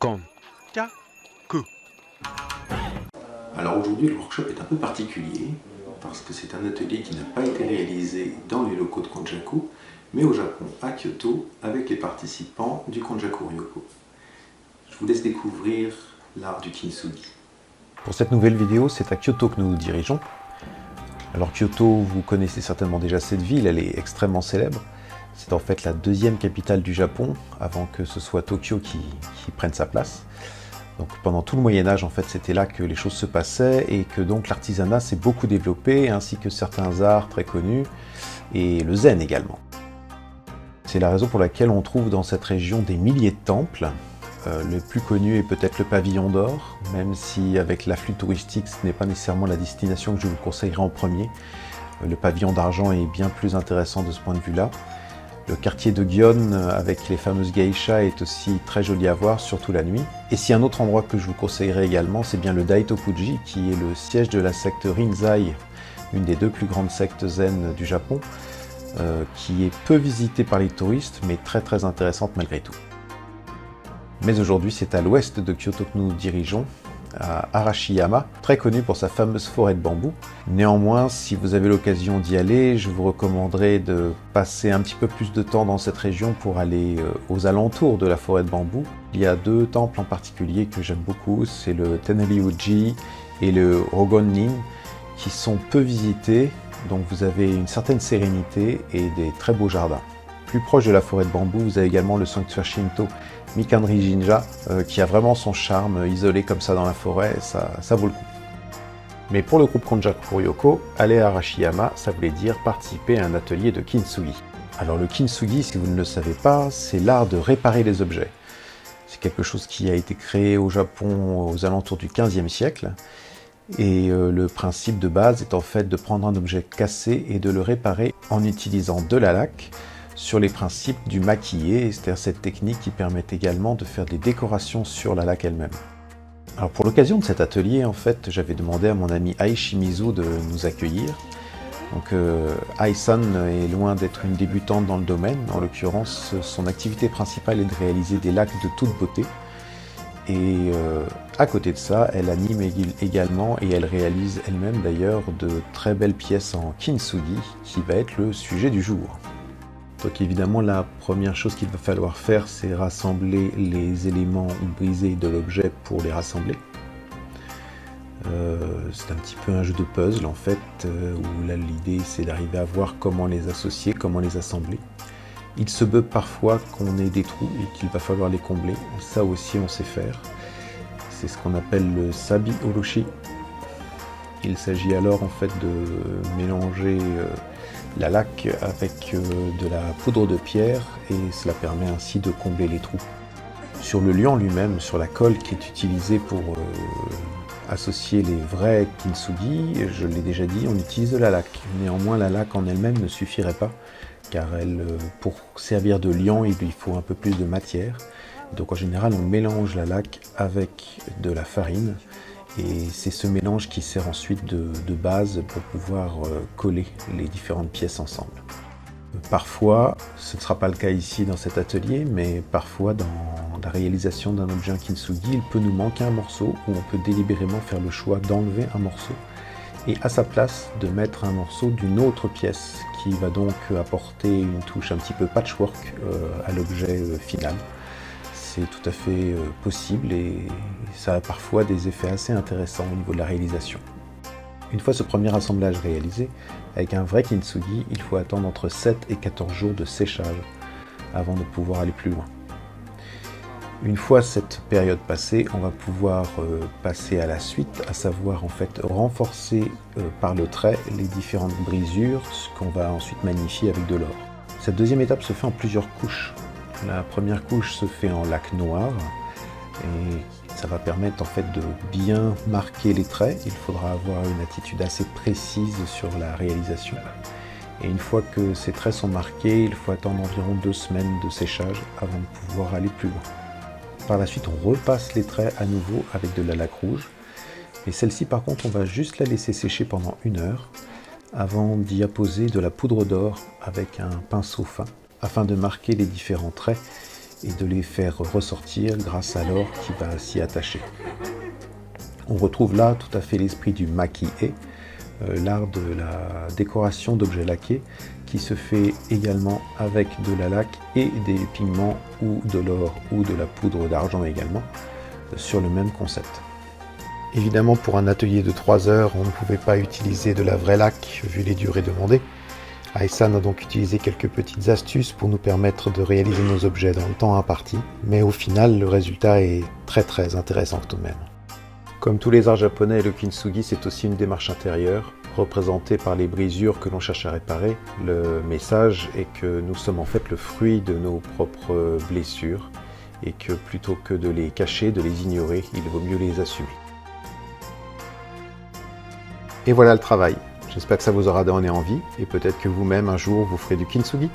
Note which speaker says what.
Speaker 1: Konjaku.
Speaker 2: Alors aujourd'hui, le workshop est un peu particulier parce que c'est un atelier qui n'a pas été réalisé dans les locaux de Konjaku, mais au Japon, à Kyoto, avec les participants du Konjaku Ryoko. Je vous laisse découvrir l'art du kintsugi.
Speaker 3: Pour cette nouvelle vidéo, c'est à Kyoto que nous nous dirigeons. Alors Kyoto, vous connaissez certainement déjà cette ville, elle est extrêmement célèbre. C'est en fait la deuxième capitale du Japon, avant que ce soit Tokyo qui prenne sa place. Donc pendant tout le Moyen-Âge, en fait, c'était là que les choses se passaient et que donc l'artisanat s'est beaucoup développé, ainsi que certains arts très connus, et le zen également. C'est la raison pour laquelle on trouve dans cette région des milliers de temples. Le plus connu est peut-être le pavillon d'or, même si avec l'afflux touristique, ce n'est pas nécessairement la destination que je vous conseillerais en premier. Le pavillon d'argent est bien plus intéressant de ce point de vue-là. Le quartier de Gion, avec les fameuses geishas, est aussi très joli à voir, surtout la nuit. Et si un autre endroit que je vous conseillerais également, c'est bien le Daitokuji, qui est le siège de la secte Rinzai, une des deux plus grandes sectes zen du Japon, qui est peu visitée par les touristes, mais très intéressante malgré tout. Mais aujourd'hui, c'est à l'ouest de Kyoto que nous nous dirigeons, à Arashiyama, très connu pour sa fameuse forêt de bambou. Néanmoins, si vous avez l'occasion d'y aller, je vous recommanderais de passer un petit peu plus de temps dans cette région pour aller aux alentours de la forêt de bambou. Il y a deux temples en particulier que j'aime beaucoup, c'est le Tenryuji et le Rogonnin, qui sont peu visités, donc vous avez une certaine sérénité et des très beaux jardins. Plus proche de la forêt de bambou, vous avez également le sanctuaire Shinto Mikanri Jinja, qui a vraiment son charme, isolé comme ça dans la forêt, ça vaut le coup. Mais pour le groupe Konjaku Ryoko, aller à Arashiyama, ça voulait dire participer à un atelier de kintsugi. Alors le kintsugi, si vous ne le savez pas, c'est l'art de réparer les objets. C'est quelque chose qui a été créé au Japon aux alentours du XVe siècle. Et le principe de base est en fait de prendre un objet cassé et de le réparer en utilisant de la laque, sur les principes du maquillé, c'est-à-dire cette technique qui permet également de faire des décorations sur la laque elle-même. Alors pour l'occasion de cet atelier, en fait, j'avais demandé à mon ami Ai Shimizu de nous accueillir. Donc Ai-san est loin d'être une débutante dans le domaine, en l'occurrence son activité principale est de réaliser des laques de toute beauté. Et à côté de ça, elle anime également et elle réalise elle-même d'ailleurs de très belles pièces en kintsugi qui va être le sujet du jour. Donc évidemment, la première chose qu'il va falloir faire, c'est rassembler les éléments brisés de l'objet pour les rassembler. C'est un petit peu un jeu de puzzle en fait, où là l'idée c'est d'arriver à voir comment les associer, comment les assembler. Il se peut parfois qu'on ait des trous et qu'il va falloir les combler, ça aussi on sait faire. C'est ce qu'on appelle le sabi oroshi. Il s'agit alors en fait de mélanger la laque avec de la poudre de pierre et cela permet ainsi de combler les trous. Sur le liant lui-même, sur la colle qui est utilisée pour associer les vrais kintsugi, je l'ai déjà dit, on utilise de la laque. Néanmoins, la laque en elle-même ne suffirait pas car pour servir de liant, il lui faut un peu plus de matière. Donc en général, on mélange la laque avec de la farine. Et c'est ce mélange qui sert ensuite de base pour pouvoir coller les différentes pièces ensemble. Parfois, ce ne sera pas le cas ici dans cet atelier, mais parfois dans la réalisation d'un objet en kintsugi, il peut nous manquer un morceau ou on peut délibérément faire le choix d'enlever un morceau et à sa place de mettre un morceau d'une autre pièce qui va donc apporter une touche un petit peu patchwork à l'objet final. C'est tout à fait possible et ça a parfois des effets assez intéressants au niveau de la réalisation. Une fois ce premier assemblage réalisé, avec un vrai kintsugi, il faut attendre entre 7 et 14 jours de séchage avant de pouvoir aller plus loin. Une fois cette période passée, on va pouvoir passer à la suite, à savoir en fait renforcer par le trait les différentes brisures, ce qu'on va ensuite magnifier avec de l'or. Cette deuxième étape se fait en plusieurs couches. La première couche se fait en laque noire et ça va permettre en fait de bien marquer les traits. Il faudra avoir une attitude assez précise sur la réalisation. Et une fois que ces traits sont marqués, il faut attendre environ 2 semaines de séchage avant de pouvoir aller plus loin. Par la suite, on repasse les traits à nouveau avec de la laque rouge. Et celle-ci par contre, on va juste la laisser sécher pendant 1 heure avant d'y apposer de la poudre d'or avec un pinceau fin, afin de marquer les différents traits et de les faire ressortir grâce à l'or qui va s'y attacher. On retrouve là tout à fait l'esprit du maki-e, l'art de la décoration d'objets laqués qui se fait également avec de la laque et des pigments ou de l'or ou de la poudre d'argent également, sur le même concept. Évidemment, pour un atelier de 3 heures, on ne pouvait pas utiliser de la vraie laque vu les durées demandées. Aesan a donc utilisé quelques petites astuces pour nous permettre de réaliser nos objets dans le temps imparti, mais au final, le résultat est très intéressant tout de même. Comme tous les arts japonais, le kintsugi c'est aussi une démarche intérieure, représentée par les brisures que l'on cherche à réparer. Le message est que nous sommes en fait le fruit de nos propres blessures, et que plutôt que de les cacher, de les ignorer, il vaut mieux les assumer. Et voilà le travail. J'espère que ça vous aura donné envie, et peut-être que vous-même un jour vous ferez du kintsugi.